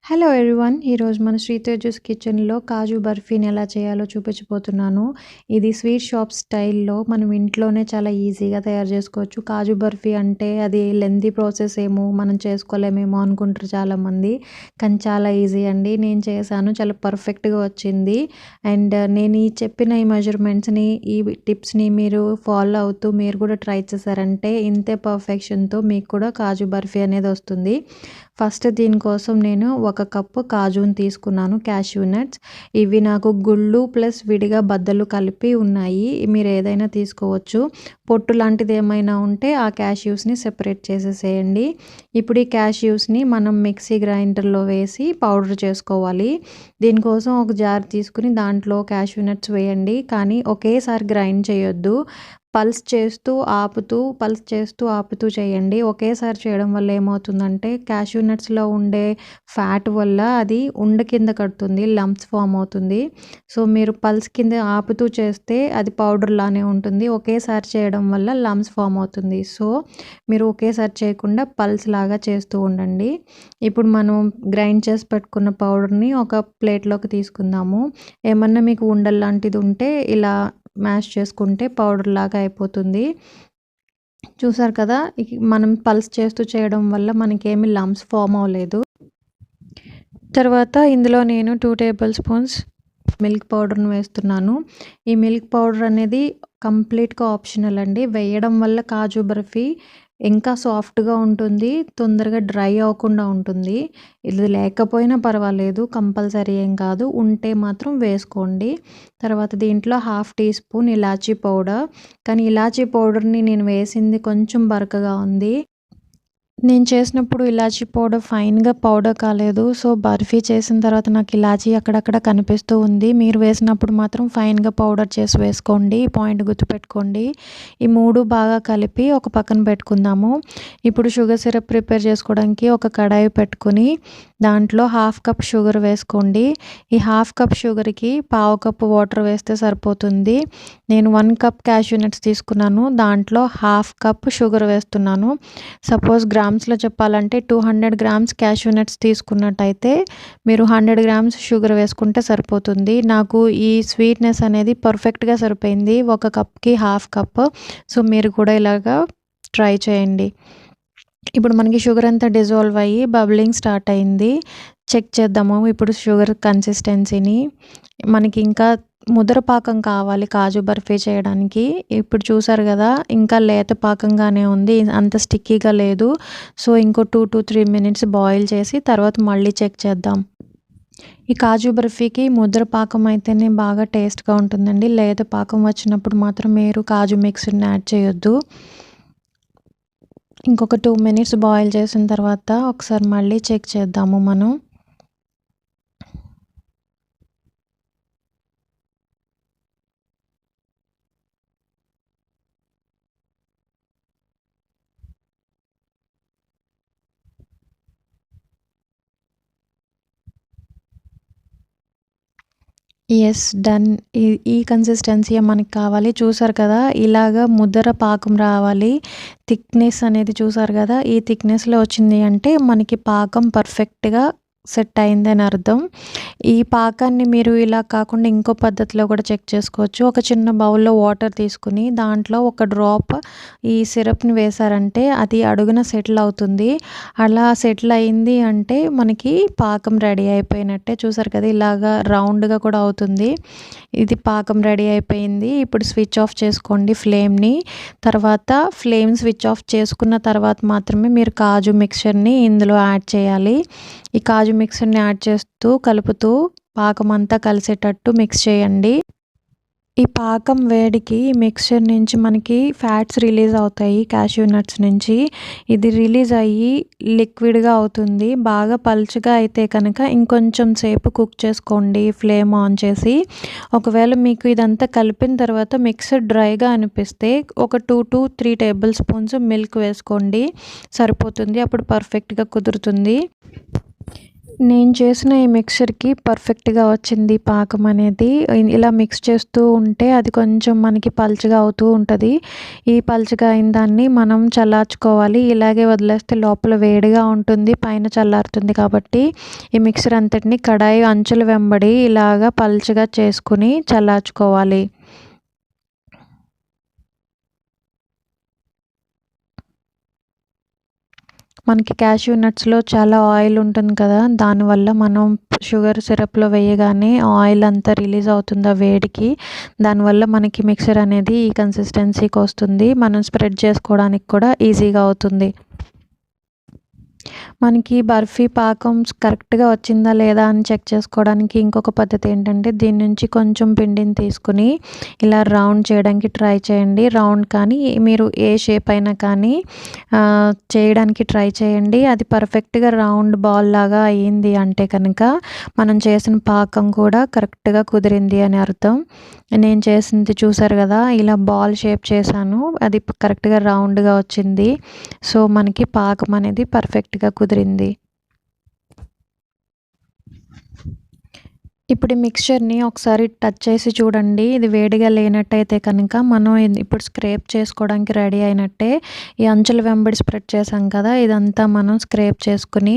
Hello everyone, ఈరోజు మన శ్రీతేజస్ కిచెన్లో కాజు బర్ఫీని ఎలా చేయాలో చూపించబోతున్నాను. ఇది స్వీట్ షాప్ స్టైల్లో మనం ఇంట్లోనే చాలా ఈజీగా తయారు చేసుకోవచ్చు. కాజు బర్ఫీ అంటే అది లెంతీ ప్రాసెస్ ఏమో, మనం చేసుకోలేమేమో అనుకుంటారు చాలామంది. కానీ చాలా ఈజీ అండి. నేను చేశాను, చాలా పర్ఫెక్ట్గా వచ్చింది. అండ్ నేను ఈ చెప్పిన ఈ మెజర్మెంట్స్ని, ఈ టిప్స్ని మీరు ఫాలో అవుతూ మీరు కూడా ట్రై చేశారంటే ఇంతే పర్ఫెక్షన్తో మీకు కూడా కాజు బర్ఫీ అనేది వస్తుంది. ఫస్ట్ దీనికోసం నేను 1 కప్పు కాజుని తీసుకున్నాను, క్యాష్యూ నట్స్. ఇవి నాకు గుళ్ళు ప్లస్ విడిగా బద్దలు కలిపి ఉన్నాయి. మీరు ఏదైనా తీసుకోవచ్చు. పొట్టు లాంటిది ఏమైనా ఉంటే ఆ క్యాష్యూస్ని సెపరేట్ చేసేసేయండి. ఇప్పుడు ఈ క్యాష్యూస్ని మనం మిక్సీ గ్రైండర్లో వేసి పౌడర్ చేసుకోవాలి. దీనికోసం ఒక జార్ తీసుకుని దాంట్లో క్యాష్యూ నట్స్ వేయండి, కానీ ఒకేసారి గ్రైండ్ చేయొద్దు. పల్స్ చేస్తూ ఆపుతూ చేయండి. ఒకేసారి చేయడం వల్ల ఏమవుతుందంటే క్యాష్యూ నట్స్లో ఉండే ఫ్యాట్ వల్ల అది ఉండ కింద కడుతుంది, లంప్స్ ఫామ్ అవుతుంది. సో మీరు పల్స్ కింద ఆపుతూ చేస్తే అది పౌడర్ లానే ఉంటుంది. ఒకేసారి చేయడం వల్ల లంప్స్ ఫామ్ అవుతుంది. సో మీరు ఒకేసారి చేయకుండా పల్స్ లాగా చేస్తూ ఉండండి. ఇప్పుడు మనం గ్రైండ్ చేసి పెట్టుకున్న పౌడర్ని ఒక ప్లేట్లోకి తీసుకుందాము. ఏమన్నా మీకు ఉండలు లాంటిది ఉంటే ఇలా మ్యాష్ చేసుకుంటే పౌడర్ లాగా అయిపోతుంది. చూసారు కదా, మనం పల్స్ చేస్తూ చేయడం వల్ల మనకేమి లంప్స్ ఫామ్ అవ్వలేదు. తర్వాత ఇందులో నేను 2 టేబుల్ స్పూన్స్ మిల్క్ పౌడర్ను వేస్తున్నాను. ఈ మిల్క్ పౌడర్ అనేది కంప్లీట్గా ఆప్షనల్ అండి. వేయడం వల్ల కాజు బర్ఫీ ఇంకా సాఫ్ట్గా ఉంటుంది, తొందరగా డ్రై అవ్వకుండా ఉంటుంది. ఇది లేకపోయినా పర్వాలేదు, కంపల్సరీ ఏం కాదు, ఉంటే మాత్రం వేసుకోండి. తర్వాత దీంట్లో 1/2 టీ స్పూన్ ఇలాచీ పౌడర్. కానీ ఇలాచీ పౌడర్ని నేను వేసింది కొంచెం బరకగా ఉంది. నేను చేసినప్పుడు ఇలాచీ పౌడర్ ఫైన్గా పౌడర్ కాలేదు. సో బర్ఫీ చేసిన తర్వాత నాకు ఇలాచీ అక్కడక్కడ కనిపిస్తూ ఉంది. మీరు వేసినప్పుడు మాత్రం ఫైన్గా పౌడర్ చేసి వేసుకోండి. ఈ పాయింట్ గుర్తుపెట్టుకోండి. ఈ 3 బాగా కలిపి ఒక పక్కన పెట్టుకుందాము. ఇప్పుడు షుగర్ సిరప్ ప్రిపేర్ చేసుకోవడానికి ఒక కడాయి పెట్టుకుని దాంట్లో 1/2 కప్ షుగర్ వేసుకోండి. ఈ 1/2 కప్ షుగర్కి 1/2 కప్పు వాటర్ వేస్తే సరిపోతుంది. నేను 1 కప్ క్యాష్యూ నట్స్ తీసుకున్నాను, దాంట్లో 1/2 కప్ షుగర్ వేస్తున్నాను. సపోజ్ గ్రామ్స్లో చెప్పాలంటే 200 గ్రామ్స్ క్యాష్యూ నట్స్ తీసుకున్నట్టయితే మీరు 100 గ్రామ్స్ షుగర్ వేసుకుంటే సరిపోతుంది. నాకు ఈ స్వీట్నెస్ అనేది పర్ఫెక్ట్గా సరిపోయింది, 1 కప్కి 1/2 కప్. సో మీరు కూడా ఇలాగా ట్రై చేయండి. ఇప్పుడు మనకి షుగర్ అంతా డిజాల్వ్ అయ్యి బబ్లింగ్ స్టార్ట్ అయింది. చెక్ చేద్దాము ఇప్పుడు షుగర్ కన్సిస్టెన్సీని. మనకి ఇంకా ముద్ర పాకం కావాలి కాజు బర్ఫీ చేయడానికి. ఇప్పుడు చూసారు కదా, ఇంకా లేత పాకంగానే ఉంది, అంత స్టిక్కీగా లేదు. సో ఇంకో 2 to 3 మినిట్స్ బాయిల్ చేసి తర్వాత మళ్ళీ చెక్ చేద్దాం. ఈ కాజు బర్ఫీకి ముద్ర పాకం అయితేనే బాగా టేస్ట్గా ఉంటుందండి. లేత పాకం వచ్చినప్పుడు మాత్రం మీరు కాజు మిక్స్ని యాడ్ చేయొద్దు. ఇంకొక 2 మినిట్స్ బాయిల్ చేసిన తర్వాత ఒకసారి మళ్ళీ చెక్ చేద్దాము మనం. Yes, done. ఈ కన్సిస్టెన్సీ మనకి కావాలి. చూసారు కదా, ఇలాగా ముద్దర పాకం రావాలి. థిక్నెస్ అనేది చూసారు కదా, ఈ థిక్నెస్లో వచ్చింది అంటే మనకి పాకం పర్ఫెక్ట్గా సెట్ అయిందని అర్థం. ఈ పాకాన్ని మీరు ఇలా కాకుండా ఇంకో పద్ధతిలో కూడా చెక్ చేసుకోవచ్చు. ఒక చిన్న బౌల్లో వాటర్ తీసుకుని దాంట్లో ఒక డ్రాప్ ఈ సిరప్ని వేశారంటే అది అడుగున సెటిల్ అవుతుంది. అలా సెటిల్ అయింది అంటే మనకి పాకం రెడీ అయిపోయినట్టే. చూసారు కదా, ఇలాగా రౌండ్గా కూడా అవుతుంది. ఇది పాకం రెడీ అయిపోయింది. ఇప్పుడు స్విచ్ ఆఫ్ చేసుకోండి ఫ్లేమ్ని. తర్వాత ఫ్లేమ్ స్విచ్ ఆఫ్ చేసుకున్న తర్వాత మాత్రమే మీరు కాజు మిక్చర్ని ఇందులో యాడ్ చేయాలి. ఈ కాజు మిక్సర్ని యాడ్ చేస్తూ కలుపుతూ పాకం అంతా కలిసేటట్టు మిక్స్ చేయండి. ఈ పాకం వేడికి మిక్చర్ నుంచి మనకి ఫ్యాట్స్ రిలీజ్ అవుతాయి క్యాష్యూ నట్స్ నుంచి. ఇది రిలీజ్ అయ్యి లిక్విడ్గా అవుతుంది. బాగా పల్చగా అయితే కనుక ఇంకొంచెం సేపు కుక్ చేసుకోండి ఫ్లేమ్ ఆన్ చేసి. ఒకవేళ మీకు ఇదంతా కలిపిన తర్వాత మిక్సర్ డ్రైగా అనిపిస్తే ఒక 2 to 3 టేబుల్ స్పూన్స్ మిల్క్ వేసుకోండి, సరిపోతుంది. అప్పుడు పర్ఫెక్ట్గా కుదురుతుంది. నేను చేసిన ఈ మిక్చర్‌కి పర్ఫెక్ట్‌గా వచ్చింది పాకం అనేది. ఇలా మిక్స్ చేస్తూ ఉంటే అది కొంచెం మనకి పల్చగా అవుతూ ఉంటది. ఈ పల్చగా అయిన దాన్ని మనం చల్లార్చుకోవాలి. ఇలాగే వదిలేస్తే లోపల వేడిగా ఉంటుంది. పైన చల్లారుతుంది కాబట్టి ఈ మిక్చర్ అంతటిని కడాయి అంచుల వెంబడి ఇలాగా పల్చగా చేసుకొని చల్లార్చుకోవాలి. మనకి క్యాష్యూ నట్స్‌లో చాలా ఆయిల్ ఉంటుంది కదా! దానివల్ల మనం షుగర్ సిరప్‌లో వేయగానే ఆయిల్ అంతా రిలీజ్ అవుతుంది ఆ వేడికి. దానివల్ల మనకి మిక్చర్ అనేది ఈ కన్సిస్టెన్సీకి వస్తుంది. మనం స్ప్రెడ్ చేసుకోవడానికి కూడా ఈజీగా అవుతుంది. మనకి బర్ఫీ పాకం కరెక్ట్‌గా వచ్చిందా లేదా అని చెక్ చేసుకోవడానికి ఇంకొక పద్ధతి ఏంటంటే దీని నుంచి కొంచెం పిండిని తీసుకొని ఇలా రౌండ్ చేయడానికి ట్రై చేయండి. రౌండ్ కానీ మీరు ఏ షేప్ అయినా కానీ చేయడానికి ట్రై చేయండి. అది పర్ఫెక్ట్‌గా రౌండ్ బాల్ లాగా అయ్యింది అంటే కనుక మనం చేసిన పాకం కూడా కరెక్ట్‌గా కుదిరింది అని అర్థం. నేను చేసింది చూసారు కదా! ఇలా బాల్ షేప్ చేశాను. అది కరెక్ట్‌గా రౌండ్‌గా వచ్చింది. సో, మనకి పాకం అనేది పర్ఫెక్ట్‌గా కుదిరింది. ఇప్పుడు ఈ మిక్స్చర్‌ని ఒకసారి టచ్ చేసి చూడండి. ఇది వేడిగా లేనట్టయితే కనుక మనం ఇప్పుడు స్క్రేప్ చేసుకోవడానికి రెడీ అయినట్టే. ఈ అంచుల వెంబడి స్ప్రెడ్ చేసాం కదా! ఇదంతా మనం స్క్రేప్ చేసుకొని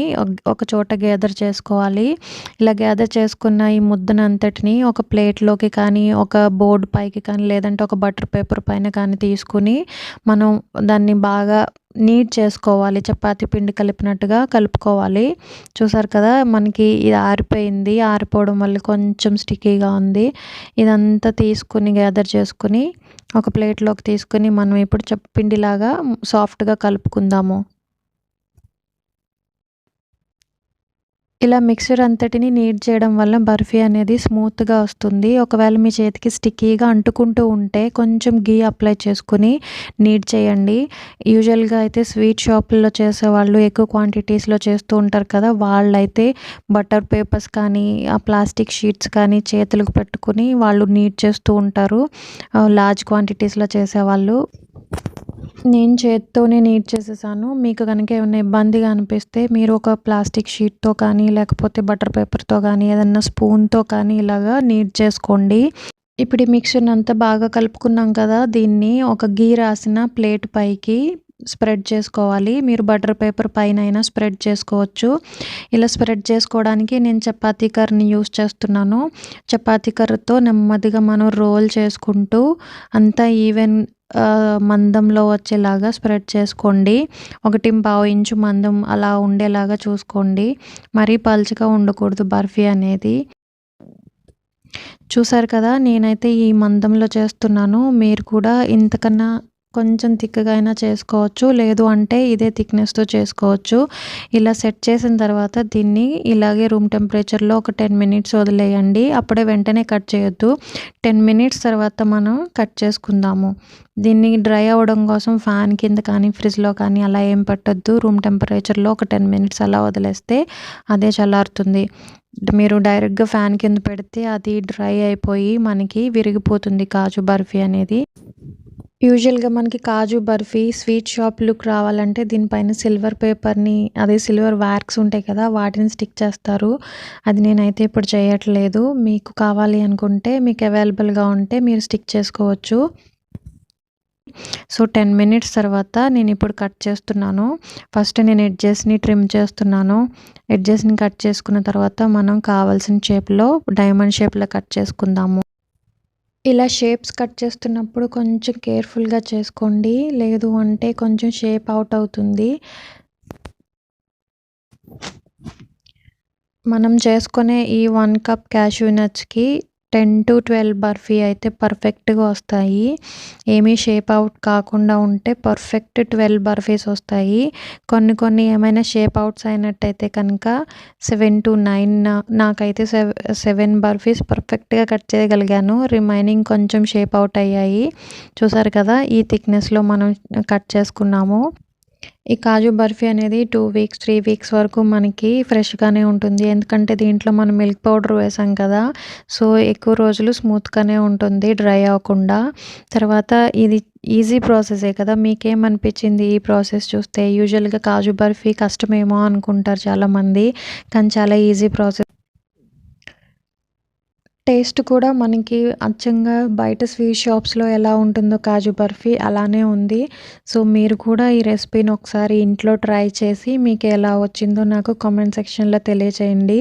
ఒక చోట గ్యాదర్ చేసుకోవాలి. ఇలా గ్యాదర్ చేసుకున్న ఈ ముద్దనంతటిని ఒక ప్లేట్‌లోకి కానీ, ఒక బోర్డ్ పైకి కానీ, లేదంటే ఒక బటర్ పేపర్ పైన కానీ తీసుకొని మనం దాన్ని బాగా నీట్ చేసుకోవాలి. చపాతీ పిండి కలిపినట్టుగా కలుపుకోవాలి. చూసారు కదా! మనకి ఇది ఆరిపోయింది. ఆరిపోవడం వల్ల కొంచెం స్టిక్కీగా ఉంది. ఇదంతా తీసుకొని గ్యాదర్ చేసుకొని ఒక ప్లేట్‌లోకి తీసుకొని మనం ఇప్పుడు పిండిలాగా సాఫ్ట్‌గా కలుపుకుందాము. ఇలా మిక్చర్ అంతటిని నీట్ చేయడం వల్ల బర్ఫీ అనేది స్మూత్‌గా వస్తుంది. ఒకవేళ మీ చేతికి స్టిక్కీగా అంటుకుంటూ ఉంటే కొంచెం గీ అప్లై చేసుకొని నీట్ చేయండి. యూజువల్‌గా అయితే స్వీట్ షాపుల్లో చేసేవాళ్ళు ఎక్కువ క్వాంటిటీస్‌లో చేస్తూ ఉంటారు కదా! వాళ్ళైతే బటర్ పేపర్స్ కానీ, ఆ ప్లాస్టిక్ షీట్స్ కానీ చేతులకు పెట్టుకొని వాళ్ళు నీట్ చేస్తూ ఉంటారు. లార్జ్ క్వాంటిటీస్‌లో చేసేవాళ్ళు. నేను చేత్తోనే నీట్ చేసేసాను. మీకు గనుక ఏమన్నా ఇబ్బందిగా అనిపిస్తే మీరు ఒక ప్లాస్టిక్ షీట్‌తో కానీ, లేకపోతే బటర్ పేపర్‌తో కానీ, ఏదన్నా స్పూన్‌తో కానీ ఇలాగా నీట్ చేసుకోండి. ఇప్పుడు ఈ మిక్చర్‌నంతా బాగా కలుపుకున్నాం కదా! దీన్ని ఒక గీ రాసిన ప్లేట్ పైకి స్ప్రెడ్ చేసుకోవాలి. మీరు బటర్ పేపర్ పైనైనా స్ప్రెడ్ చేసుకోవచ్చు. ఇలా స్ప్రెడ్ చేసుకోవడానికి నేను చపాతీ కర్రని యూజ్ చేస్తున్నాను. చపాతీ కర్రతో నెమ్మదిగా మనం రోల్ చేసుకుంటూ అంతా ఈవెన్ మందంలో వచ్చేలాగా స్ప్రెడ్ చేసుకోండి. 1.5 ఇంచు మందం అలా ఉండేలాగా చూసుకోండి. మరీ పలుచగా ఉండకూడదు బర్ఫీ అనేది. చూసారు కదా! నేనైతే ఈ మందంలో చేస్తున్నాను. మీరు కూడా ఇంతకన్నా కొంచెం థిక్‌గా అయినా చేసుకోవచ్చు. లేదు అంటే ఇదే థిక్‌నెస్‌తో చేసుకోవచ్చు. ఇలా సెట్ చేసిన తర్వాత దీన్ని ఇలాగే రూమ్ టెంపరేచర్‌లో ఒక 10 మినిట్స్ వదిలేయండి. అప్పుడే వెంటనే కట్ చేయొద్దు. 10 మినిట్స్ తర్వాత మనం కట్ చేసుకుందాము. దీన్ని డ్రై అవ్వడం కోసం ఫ్యాన్ కింద కానీ, ఫ్రిడ్జ్‌లో కానీ అలా ఏం పెట్టొద్దు. రూమ్ టెంపరేచర్‌లో ఒక 10 మినిట్స్ అలా వదిలేస్తే అదే చల్లారుతుంది. మీరు డైరెక్ట్‌గా ఫ్యాన్ కింద పెడితే అది డ్రై అయిపోయి మనకి విరిగిపోతుంది కాజు బర్ఫీ అనేది. యూజువల్‌గా మనకి కాజు బర్ఫీ స్వీట్ షాప్ లుక్ రావాలంటే దీనిపైన సిల్వర్ పేపర్‌ని అదే సిల్వర్ వ్యాక్స్ ఉంటాయి కదా! వాటిని స్టిక్ చేస్తారు. అది నేనైతే ఇప్పుడు చేయట్లేదు. మీకు కావాలి అనుకుంటే మీకు అవైలబుల్‌గా ఉంటే మీరు స్టిక్ చేసుకోవచ్చు. సో 10 మినిట్స్ తర్వాత నేను ఇప్పుడు కట్ చేస్తున్నాను. ఫస్ట్ నేను ఎడ్జెస్‌ని ట్రిమ్ చేస్తున్నాను. ఎడ్జెస్‌ని కట్ చేసుకున్న తర్వాత మనం కావాల్సిన షేప్‌లో డైమండ్ షేప్‌లో కట్ చేసుకుందాము. ఇలా షేప్స్ కట్ చేస్తున్నప్పుడు కొంచెం కేర్‌ఫుల్‌గా చేసుకోండి. లేదు అంటే కొంచెం షేప్ అవుట్ అవుతుంది. మనం చేసుకునే ఈ 1 కప్ క్యాష్యూ నట్స్‌కి 10-12 బర్ఫీ అయితే పర్ఫెక్ట్‌గా వస్తాయి. ఏమీ షేప్ అవుట్ కాకుండా ఉంటే పర్ఫెక్ట్ 12 బర్ఫీస్ వస్తాయి. కొన్ని ఏమైనా షేప్ అవుట్స్ అయినట్టయితే కనుక 7-9 నాకైతే 7 బర్ఫీస్ పర్ఫెక్ట్‌గా కట్ చేయగలిగాను. రిమైనింగ్ కొంచెం షేప్ అవుట్ అయ్యాయి. చూసారు కదా! ఈ థిక్‌నెస్‌లో మనం కట్ చేసుకున్నాము. ఈ కాజు బర్ఫీ అనేది 2 వీక్స్, 3 వీక్స్ వరకు మనకి ఫ్రెష్‌గానే ఉంటుంది. ఎందుకంటే దీంట్లో మనం మిల్క్ పౌడర్ వేసాం కదా! సో, ఎక్కువ రోజులు స్మూత్‌గానే ఉంటుంది డ్రై అవ్వకుండా. తర్వాత ఇది ఈజీ ప్రాసెసే కదా! మీకేమనిపించింది ఈ ప్రాసెస్ చూస్తే? యూజువల్‌గా కాజు బర్ఫీ కష్టమేమో అనుకుంటారు చాలామంది. కానీ చాలా ఈజీ ప్రాసెస్. టేస్ట్ కూడా మనకి అచ్చంగా బయట స్వీట్ షాప్స్‌లో ఎలా ఉంటుందో కాజు బర్ఫీ అలానే ఉంది. సో, మీరు కూడా ఈ రెసిపీని ఒకసారి ఇంట్లో ట్రై చేసి మీకు ఎలా వచ్చిందో నాకు కామెంట్ సెక్షన్‌లో తెలియచేయండి.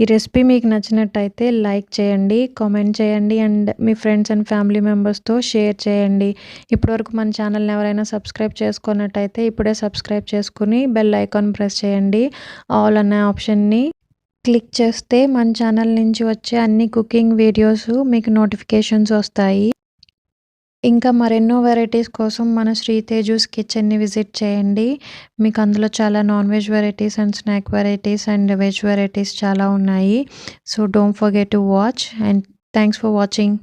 ఈ రెసిపీ మీకు నచ్చినట్టయితే లైక్ చేయండి, కామెంట్ చేయండి and me friends and family మెంబర్స్‌తో షేర్ చేయండి. ఇప్పటివరకు మన ఛానల్‌ని ఎవరైనా సబ్స్క్రైబ్ చేసుకున్నట్టయితే ఇప్పుడే సబ్స్క్రైబ్ చేసుకొని బెల్ ఐకాన్ ప్రెస్ చేయండి. ఆల్ అనే ఆప్షన్‌ని క్లిక్ చేస్తే మన ఛానల్ నుంచి వచ్చే అన్ని కుకింగ్ వీడియోస్ మీకు నోటిఫికేషన్స్ వస్తాయి. ఇంకా మరెన్నో వెరైటీస్ కోసం మన శ్రీతేజుస్ కిచెన్ని విజిట్ చేయండి. మీకు అందులో చాలా non veg varieties and snack varieties and veg varieties చాలా ఉన్నాయి. So don't forget to watch and thanks for watching.